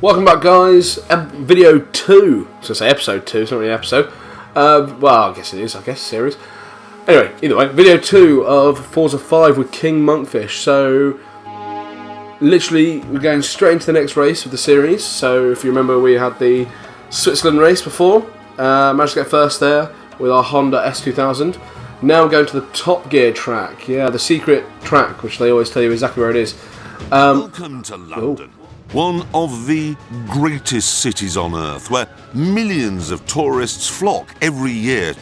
Welcome back, guys. Video 2. I was going to say episode 2, it's not really an episode. Well, I guess it is, series. Anyway, either way, video 2 of Forza 5 with Kingmonkfish. So, literally, we're going straight into the next race of the series. So, if you remember, we had the Switzerland race before. Managed to get first there with our Honda S2000. Now we're going to the Top Gear track. Yeah, the secret track, which they always tell you exactly where it is. Welcome to London. One of the greatest cities on Earth, where millions of tourists flock every year.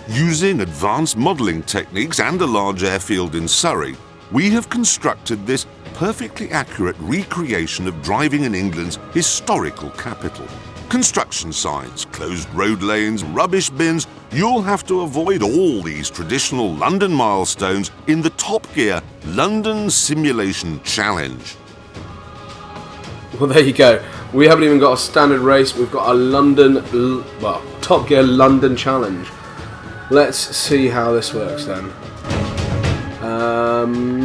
Using advanced modelling techniques and a large airfield in Surrey, we have constructed this perfectly accurate recreation of driving in England's historical capital. Construction signs, closed road lanes, rubbish bins. You'll have to avoid all these traditional London milestones in the Top Gear London Simulation Challenge. Well, there you go. We haven't even got a standard race. We've got a Top Gear London Challenge. Let's see how this works then.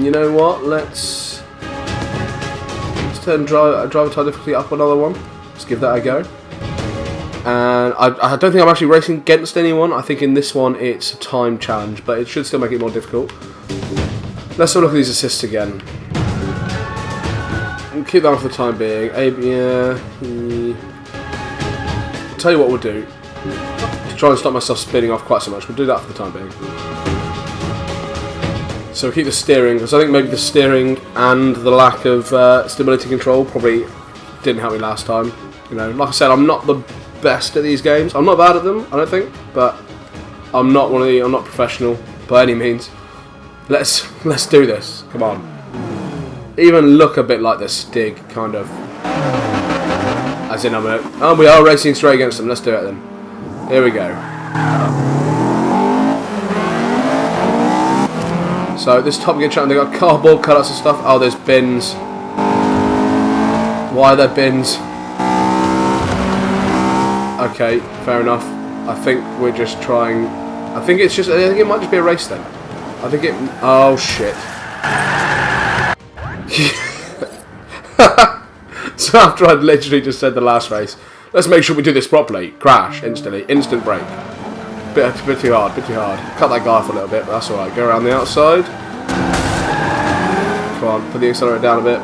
You know what? Let's turn driver type difficulty up another one. Let's give that a go. And I don't think I'm actually racing against anyone. I think in this one it's a time challenge, but it should still make it more difficult. Let's have a look at these assists again. We'll keep that on for the time being. I'll tell you what we'll do. To try and stop myself spinning off quite so much, we'll do that for the time being. So we'll keep the steering, because I think maybe the steering and the lack of stability control probably didn't help me last time. You know, like I said, I'm not the best at these games. I'm not bad at them, I don't think, but I'm not professional by any means. Let's do this. Come on. Even look a bit like the Stig, kind of. As in, we are racing straight against them. Let's do it then. Here we go. So this Top Gear track, they've got cardboard cutouts and stuff. Oh, there's bins. Why are there bins? Okay, fair enough. I think we're just trying. I think it might just be a race then. Oh shit. So after I'd literally just said the last race, let's make sure we do this properly. Crash instantly, instant break. Bit too hard. Cut that guy off a little bit, but that's all right. Go around the outside. Come on, put the accelerator down a bit.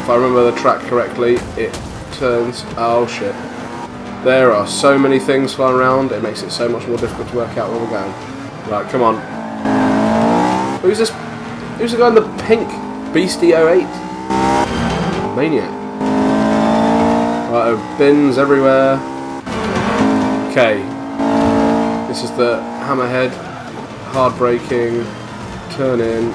If I remember the track correctly, it turns. Oh shit! There are so many things flying around. It makes it so much more difficult to work out where we're going. Right, come on. Who's this? Who's the guy in the pink? Beastie 08? Maniac. Right, bins everywhere. Okay. This is the hammerhead. Hard braking. Turn in.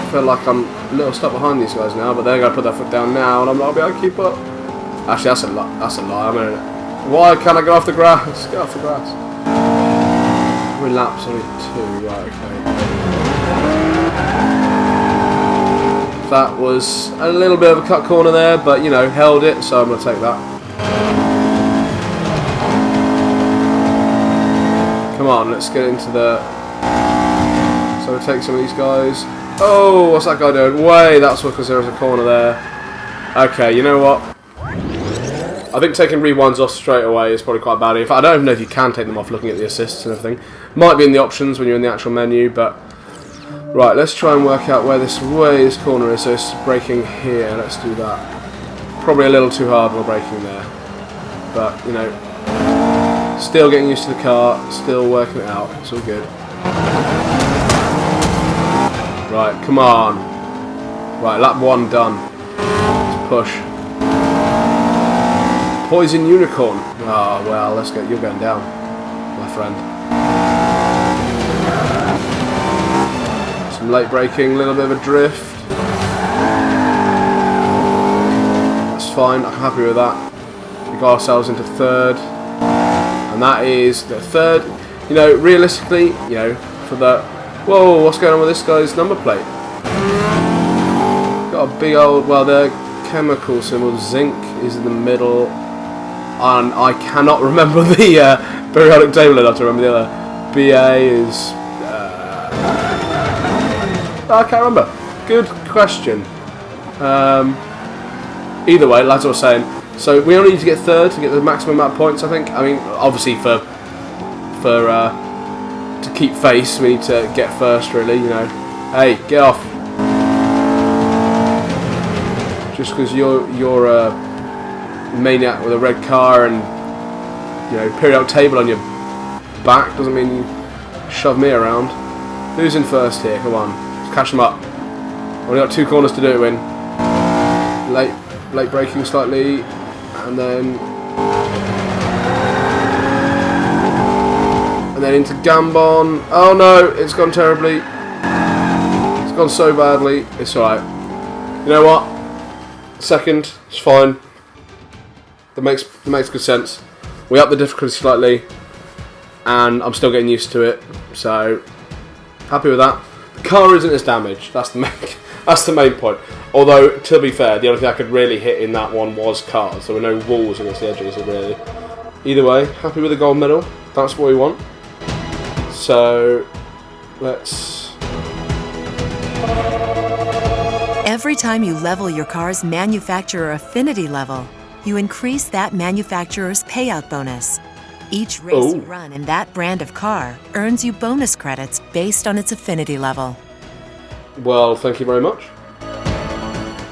I feel like I'm a little stuck behind these guys now, but they're going to put their foot down now, and I'm not going to be able to keep up. Actually, that's a lie. Why can't I get off the grass? Get off the grass. How many laps? Only 2. Right, okay. That was a little bit of a cut corner there, but you know, held it, so I'm going to take that. Come on, let's get into the. So we'll take some of these guys. Oh, what's that guy doing? Way, that's because there was a corner there. Okay, you know what? I think taking rewinds off straight away is probably quite bad. In fact, I don't even know if you can take them off looking at the assists and everything. Might be in the options when you're in the actual menu, but... Right, let's try and work out where this corner is. So it's braking here. Let's do that. Probably a little too hard while braking there. But, you know, still getting used to the car, still working it out. It's all good. Right, come on. Right, lap 1 done. Let's push. Poison Unicorn. Oh, well, let's go. You're going down, my friend. Some late braking, a little bit of a drift. That's fine, I'm happy with that. We got ourselves into 3rd. And that is the 3rd. You know, realistically, you know, for the... Whoa, what's going on with this guy's number plate? Got a big old... Well, the chemical symbol, zinc, is in the middle. And I cannot remember the periodic table enough to remember the other. BA is I can't remember. Good question. Either way, as I was saying, so we only need to get third to get the maximum amount of points, I think. I mean, obviously to keep face, we need to get first, really, you know. Hey, get off. Just because you're a maniac with a red car and, you know, periodic table on your back doesn't mean you shove me around. Who's in first here? Come on, let's catch them up. Only got 2 corners to do it in. Late braking slightly, and then into Gambon. Oh no, it's gone terribly. It's gone so badly. It's alright. You know what? Second, it's fine. That makes good sense. We up the difficulty slightly, and I'm still getting used to it. So happy with that. The car isn't as damaged. That's the main point. Although, to be fair, the only thing I could really hit in that one was cars. There were no walls against the edges, really. Either way, happy with the gold medal. That's what we want. So, let's... Every time you level your car's manufacturer affinity level, you increase that manufacturer's payout bonus. Each race you run in that brand of car earns you bonus credits based on its affinity level. Well, thank you very much.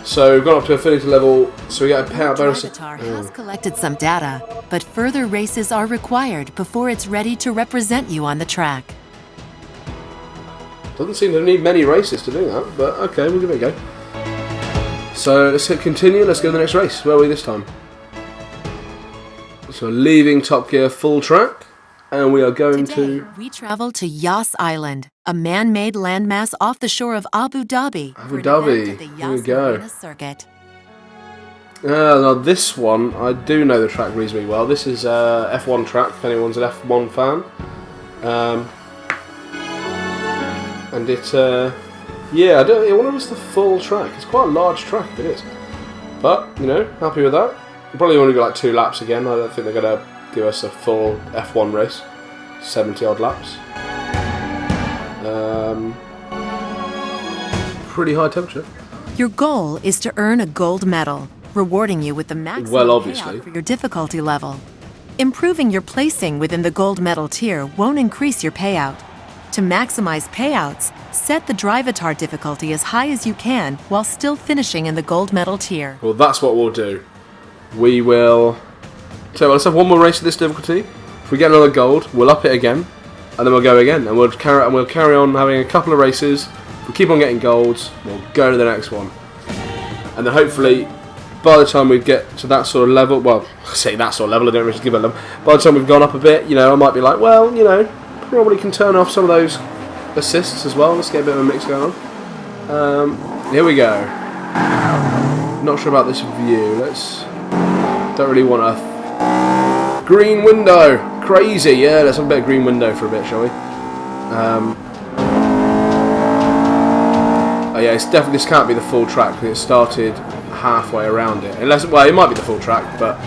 So we've gone up to affinity level, so we get a payout bonus. The Drivatar has collected some data, but further races are required before it's ready to represent you on the track. Doesn't seem to need many races to do that, but okay, we'll give it a go. So let's hit continue, let's go to the next race. Where are we this time? So leaving Top Gear full track, and we are going Today, we travel to Yas Island, a man-made landmass off the shore of Abu Dhabi. Abu Dhabi, here we go. Circuit. Now this one, I do know the track reasonably well. This is F1 track, if anyone's an F1 fan. And it, yeah, I wonder if it's the full track. It's quite a large track if it is. But, you know, happy with that. Probably only got like 2 laps again. I don't think they're going to give us a full F1 race. 70 odd laps. Pretty high temperature. Your goal is to earn a gold medal, rewarding you with the maximum payout for your difficulty level. Improving your placing within the gold medal tier won't increase your payout. To maximize payouts, set the Drivatar difficulty as high as you can while still finishing in the gold medal tier. Well, that's what we'll do. We will... So let's have one more race at this difficulty. If we get another gold, we'll up it again, and then we'll go again, and we'll carry on having a couple of races. If we keep on getting golds, we'll go to the next one, and then hopefully, by the time we get to that sort of level, well, I say that sort of level, I don't really give it a level. By the time we've gone up a bit, you know, I might be like, well, you know, probably can turn off some of those assists as well. Let's get a bit of a mix going on. Here we go. Not sure about this view. Don't really want a green window. Crazy, yeah. Let's have a bit of green window for a bit, shall we? Oh yeah, it's definitely, this can't be the full track because it started halfway around it. Unless, well, it might be the full track, but.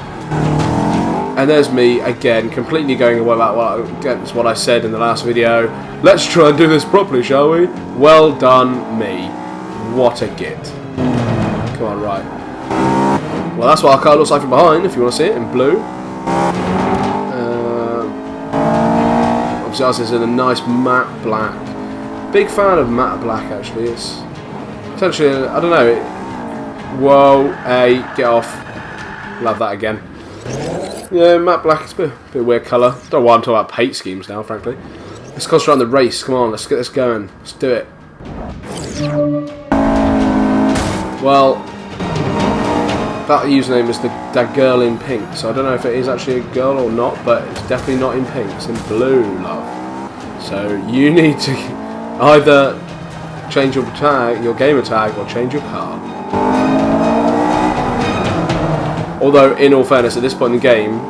And there's me again, completely going away against what I said in the last video. Let's try and do this properly, shall we? Well done, me. What a git. Come on, right. Well, that's what our car looks like from behind, if you want to see it, in blue. Obviously ours is in a nice matte black. Big fan of matte black, actually. It's potentially, I don't know. Whoa, hey, get off. Love that again. Yeah, matte black is a bit weird colour. Don't know why I'm talking about paint schemes now, frankly. Let's concentrate on the race. Come on, let's get this going. Let's do it. Well, that username is the girl in pink, so I don't know if it is actually a girl or not, but it's definitely not in pink. It's in blue, love. So you need to either change your tag, your gamer tag, or change your car. Although, in all fairness, at this point in the game,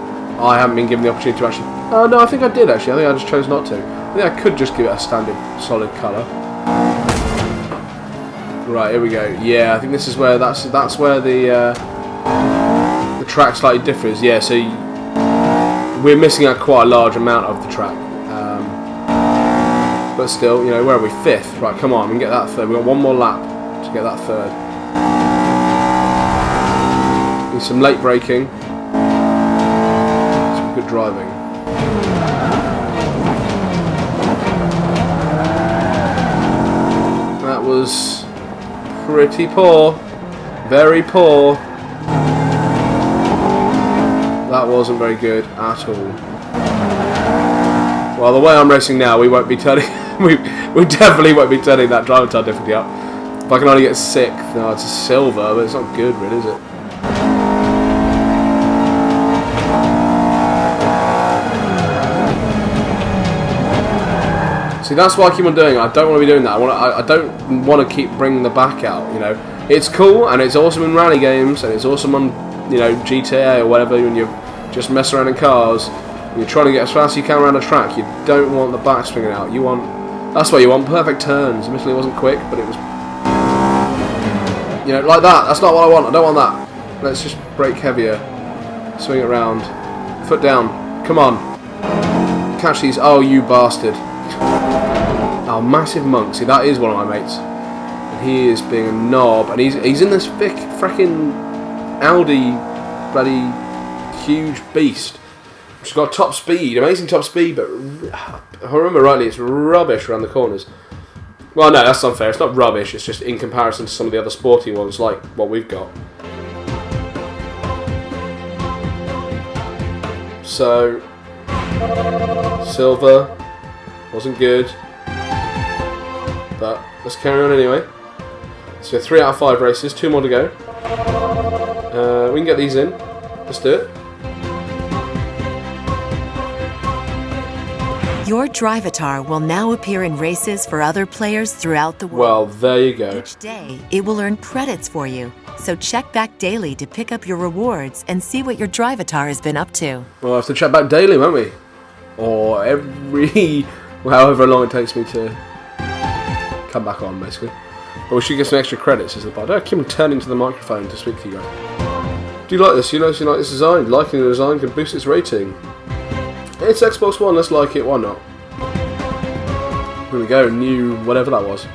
I haven't been given the opportunity to actually... Oh, no, I think I did, actually. I think I just chose not to. I think I could just give it a standard, solid colour. Right, here we go. Yeah, I think this is where... That's where the track slightly differs. Yeah, so we're missing out quite a large amount of the track. but still, you know, where are we? 5th. Right, come on, we can get that 3rd. We've got one more lap to get that 3rd. Need some late braking. Some good driving. That was pretty poor. Very poor. That wasn't very good at all. Well, the way I'm racing now, we won't be turning. we definitely won't be turning that driver time difficulty up. If I can only get 6th, no, it's a silver, but it's not good, really, is it? See, that's what I keep on doing. I don't want to be doing that. I don't want to keep bringing the back out. You know, it's cool and it's awesome in rally games and it's awesome on, you know, GTA or whatever when you're just messing around in cars. You're trying to get as fast as you can around a track. You don't want the back swinging out. You want, that's what you want, perfect turns. Admittedly, it wasn't quick, but it was, you know, like that. That's not what I want. I don't want that. Let's just brake heavier. Swing it around. Foot down. Come on. Catch these. Oh, you bastard. Oh, massive monk. See, that is one of my mates. And he is being a knob. And he's in this thick, frickin' Audi bloody huge beast. She's got top speed, amazing top speed, but if I remember rightly, it's rubbish around the corners. Well, no, that's unfair. It's not rubbish. It's just in comparison to some of the other sporty ones, like what we've got. So, silver wasn't good, but let's carry on anyway. So 3 out of 5 races, 2 more to go. We can get these in. Let's do it. Your Drivatar will now appear in races for other players throughout the world. Well, there you go. Each day, it will earn credits for you. So check back daily to pick up your rewards and see what your Drivatar has been up to. We'll have to check back daily, won't we? Or every... however long it takes me to come back on, basically. But we should get some extra credits as the part. I keep turning to the microphone to speak to you guys. Do you like this? You know, do you like this design? Liking the design can boost its rating. It's Xbox One, let's like it, why not? Here we go, new whatever that was.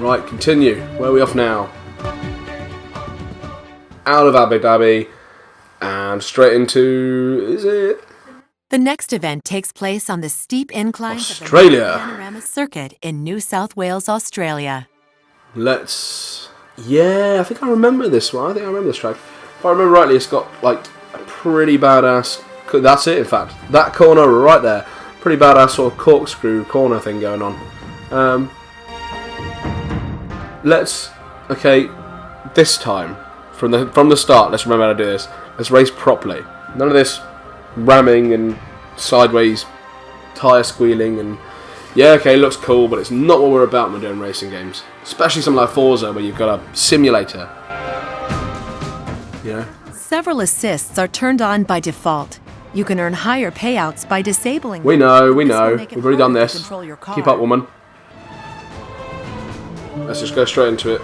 Right, continue. Where are we off now? Out of Abu Dhabi and straight into... is it? The next event takes place on the steep inclines Australia. of the Panorama Circuit in New South Wales, Australia. Let's... yeah, I think I remember this one. I think I remember this track. If I remember rightly, it's got like a pretty badass... that's it, in fact. That corner right there. Pretty badass sort of corkscrew corner thing going on. Let's... okay, this time, from the start, let's remember how to do this. Let's race properly. None of this ramming and sideways tyre squealing and... yeah, okay, it looks cool, but it's not what we're about when we're doing racing games. Especially something like Forza, where you've got a simulator. You know? Several assists are turned on by default. You can earn higher payouts by disabling we them. know. This will We've make it already done harder to this. control your car. Keep up, woman. Let's just go straight into it.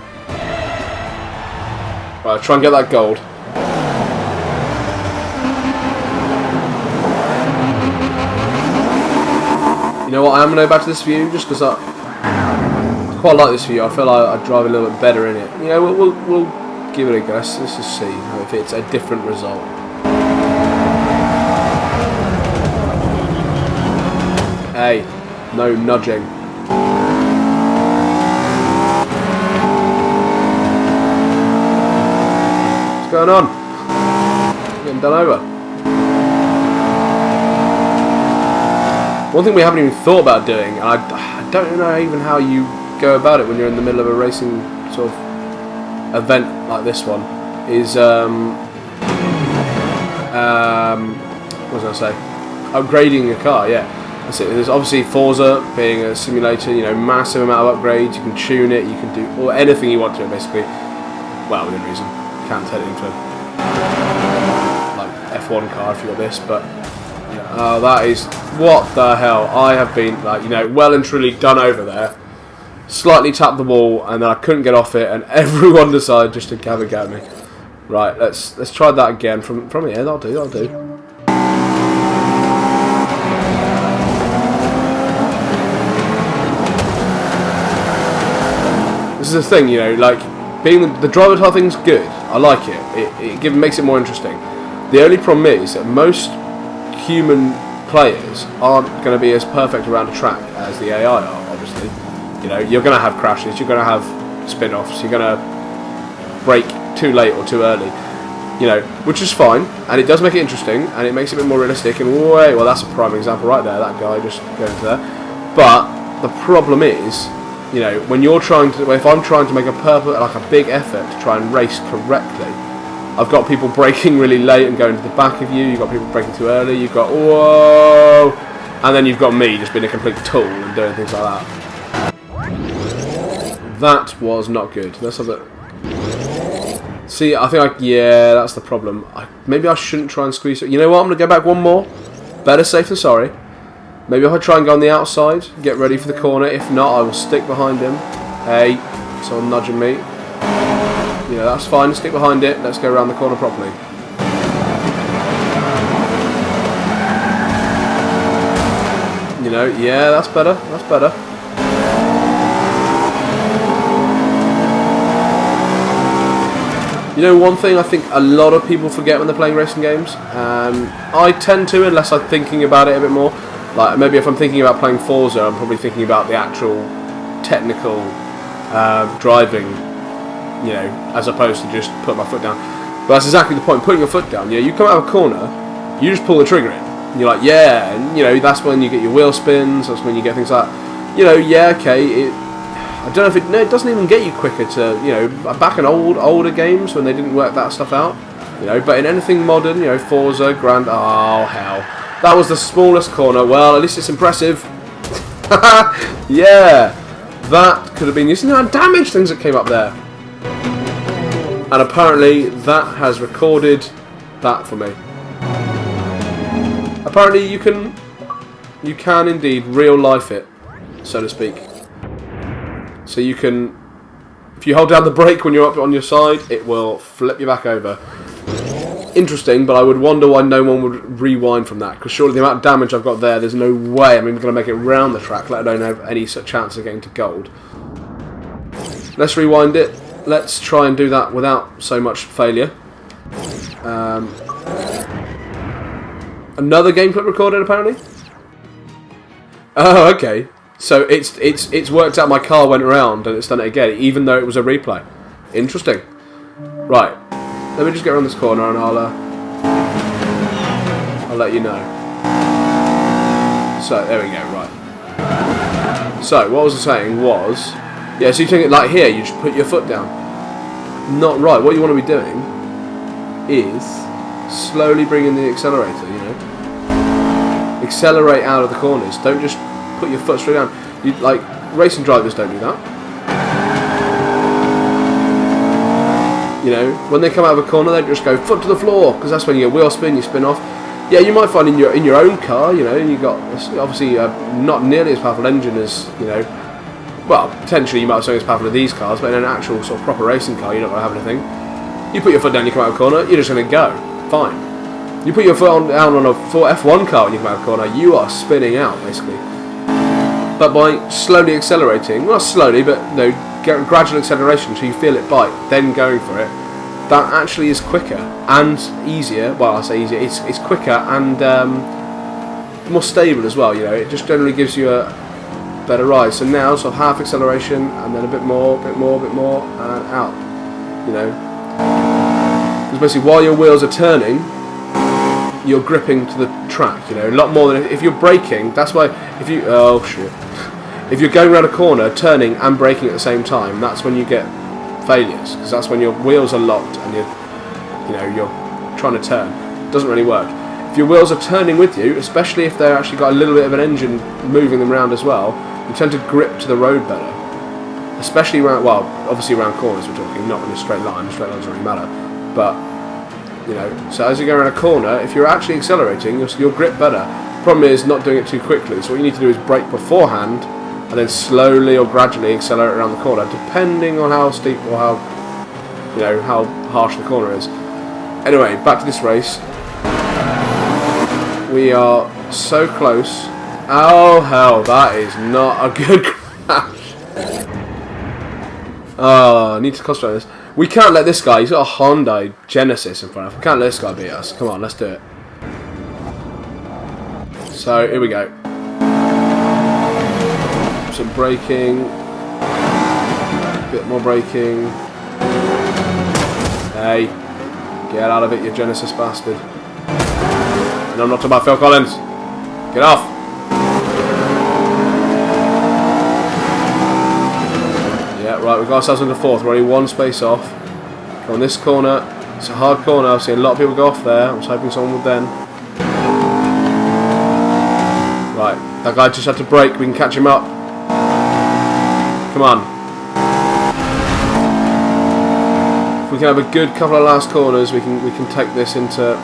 Right, try and get that gold. You know what, I am going to go back to this view just because I quite like this view. I feel like I drive a little bit better in it. You know, we'll give it a go. Let's just see if it's a different result. Hey, no nudging. What's going on? Getting done over. One thing we haven't even thought about doing, and I don't know even how you go about it when you're in the middle of a racing sort of event like this one, is what was I going to say? Upgrading your car, yeah. That's it. There's obviously Forza being a simulator, you know, massive amount of upgrades. You can tune it, you can do anything you want to it, basically. Well, within reason. You can't turn it into a like F1 car if you got this, but oh, that is what the hell. I have been like, you know, well and truly done over there. Slightly tapped the wall, and then I couldn't get off it, and everyone decided just to have a go at me. Right, let's try that again from here. That'll do. This is the thing, you know, like, being the driver tile thing's good. I like it. It makes it more interesting. The only problem is that most human players aren't going to be as perfect around a track as the AI are, obviously. You know, you're going to have crashes, you're going to have spin-offs, you're going to brake too late or too early. You know, which is fine, and it does make it interesting, and it makes it a bit more realistic, and well, that's a prime example right there, that guy just going to there. But the problem is, you know, when you're trying to, if I'm trying to make a big effort to try and race correctly, I've got people braking really late and going to the back of you, you've got people braking too early, you've got, whoa, and then you've got me just being a complete tool and doing things like that. That was not good. Let's have a... See, I think yeah, that's the problem. Maybe I shouldn't try and squeeze it. You know what, I'm going to go back one more. Better safe than sorry. Maybe if I try and go on the outside, get ready for the corner. If not, I will stick behind him. Hey, someone nudging me. You know, that's fine, stick behind it. Let's go around the corner properly. You know, yeah, that's better, that's better. You know, one thing I think a lot of people forget when they're playing racing games, I tend to, unless I'm thinking about it a bit more. Like, maybe if I'm thinking about playing Forza, I'm probably thinking about the actual technical driving, you know, as opposed to just put my foot down. But that's exactly the point, putting your foot down. You know, you come out of a corner, you just pull the trigger in. And you're like, yeah, and, you know, that's when you get your wheel spins, that's when you get things like, you know, yeah, okay, I don't know if it... No, it doesn't even get you quicker to... You know, back in older games when they didn't work that stuff out. You know, but in anything modern, you know, Forza, Grand... Oh, hell. That was the smallest corner. Well, at least it's impressive. Yeah. That could have been... You see how damage things that came up there. And apparently that has recorded that for me. Apparently you can indeed real life it, so to speak. So you can, if you hold down the brake when you're up on your side, it will flip you back over. Interesting, but I would wonder why no one would rewind from that, because surely the amount of damage I've got there's no way I'm even going to make it round the track, let alone have any such chance of getting to gold. Let's rewind it. Let's try and do that without so much failure. Another game clip recorded, apparently. Oh, okay. So it's worked out. My car went around and it's done it again, even though it was a replay. Interesting. Right. Let me just get around this corner and I'll let you know. So there we go. Right. So what I was saying was, yeah. So you take it like here. You just put your foot down. Not right. What you want to be doing is slowly bring in the accelerator. You know. Accelerate out of the corners. Don't just put your foot straight down. You, like, racing drivers don't do that. You know, when they come out of a corner, they just go foot to the floor, because that's when you get wheel spin, you spin off. Yeah, you might find in your own car, you know, you've got obviously not nearly as powerful engine as, you know, well, potentially you might have something as powerful as these cars, but in an actual sort of proper racing car, you're not going to have anything. You put your foot down, you come out of a corner, you're just going to go. Fine. You put your foot down on a F1 car when you come out of a corner, you are spinning out, basically. But by slowly accelerating, well, not slowly, but no, gradual acceleration so you feel it bite, then going for it, that actually is quicker and easier. Well, I say easier, it's quicker and more stable as well. You know, it just generally gives you a better ride. So now, sort of half acceleration and then a bit more, and out. You know, because basically while your wheels are turning, you're gripping to the track, you know, a lot more than if you're braking. That's why if you if you're going around a corner, turning and braking at the same time, that's when you get failures, because that's when your wheels are locked and you're trying to turn. It doesn't really work. If your wheels are turning with you, especially if they're actually got a little bit of an engine moving them around as well, you tend to grip to the road better. Especially around, well, obviously around corners we're talking, not in a straight line. Straight lines don't really matter, but. You know, so as you go around a corner, if you're actually accelerating, you'll grip better. Problem is not doing it too quickly. So what you need to do is brake beforehand, and then slowly or gradually accelerate around the corner, depending on how steep or how, you know, how harsh the corner is. Anyway, back to this race. We are so close. Oh hell, that is not a good crash. Oh, I need to concentrate on this. We can't let this guy, he's got a Hyundai Genesis in front of him. We can't let this guy beat us. Come on, let's do it. So, here we go. Some braking. A bit more braking. Hey, get out of it, you Genesis bastard. And I'm not talking about Phil Collins. Get off. Yeah, right, we've got ourselves into 4th. We're only 1 space off. Go on this corner. It's a hard corner. I've seen a lot of people go off there. I was hoping someone would then. Right, that guy just had to brake. We can catch him up. Come on. If we can have a good couple of last corners, we can take this into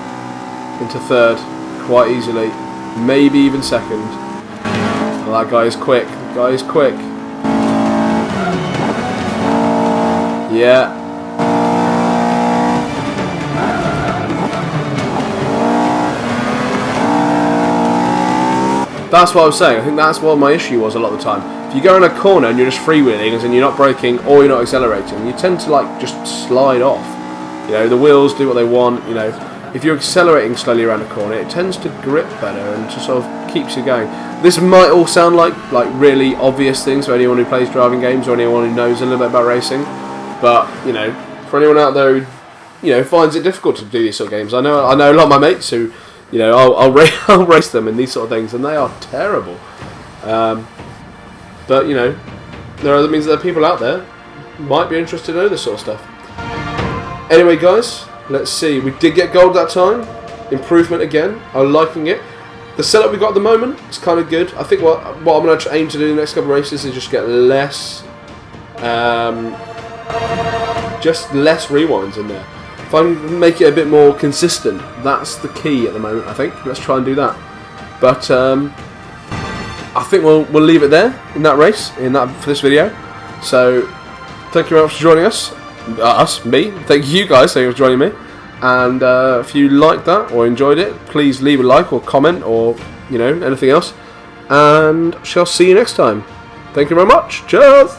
3rd quite easily. Maybe even 2nd. Oh, that guy is quick. The guy is quick. Yeah. That's what I was saying. I think that's what my issue was a lot of the time. If you go in a corner and you're just freewheeling, as in you're not braking or you're not accelerating, you tend to like just slide off. You know, the wheels do what they want. You know, if you're accelerating slowly around a corner, it tends to grip better and just sort of keeps you going. This might all sound like really obvious things for anyone who plays driving games or anyone who knows a little bit about racing, but you know, for anyone out there who finds it difficult to do these sort of games, I know a lot of my mates who. You know, I'll race them in these sort of things, and they are terrible. But you know, that means there are people out there who might be interested in this sort of stuff. Anyway, guys, let's see. We did get gold that time. Improvement again. I'm liking it. The setup we got at the moment is kind of good. I think what I'm going to aim to do in the next couple of races is just get less rewinds in there. If I can make it a bit more consistent, that's the key at the moment, I think. Let's try and do that. But I think we'll leave it there in that race, for this video. So thank you very much for joining us. Me. Thank you guys for joining me. And if you liked that or enjoyed it, please leave a like or comment or anything else. And shall see you next time. Thank you very much. Cheers.